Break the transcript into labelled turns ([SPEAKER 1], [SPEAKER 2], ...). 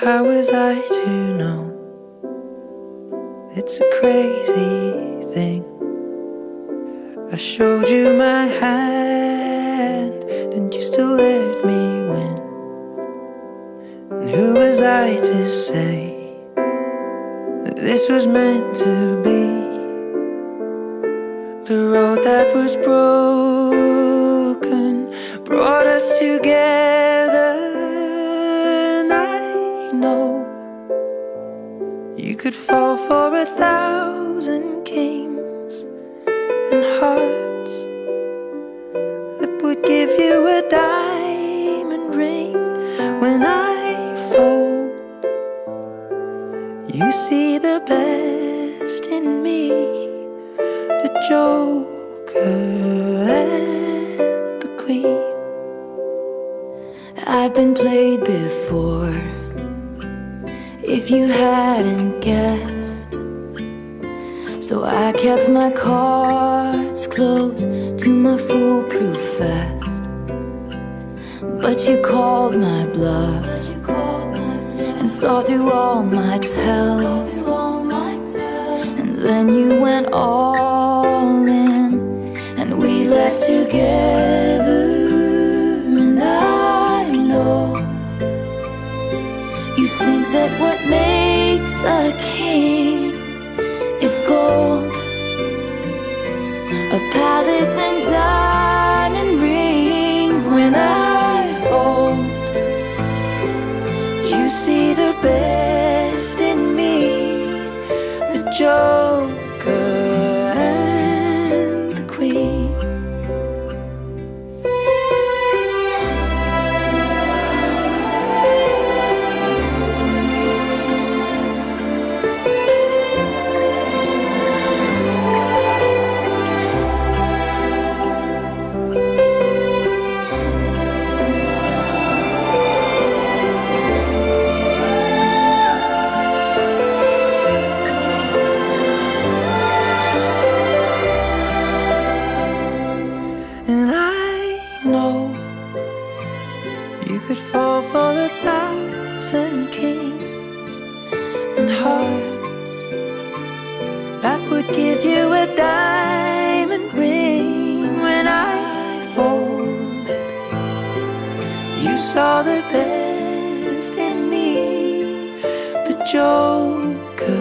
[SPEAKER 1] How was I to know? It's a crazy thing. I showed you my hand, and you still let me win. And who was I to say that this was meant to be? The road that was broken brought us together. And I know you could fall for 1,000 kings and hearts that would give you a diamond ring. When I fold, you see the best in me, the Joker and the Queen.
[SPEAKER 2] I've been played before, if you hadn't guessed. So I kept my cards close to my foolproof vest. But you called my bluff and saw through all my tells. And then you went all in, and we left together. And I know you think that what makes a king is gold, a palace and diamond rings. When I fold,
[SPEAKER 1] you see the best in me, the Joker and the Queen. You could fall for 1,000 kings and hearts that would give you a diamond ring. When I folded, you saw the best in me, the Joker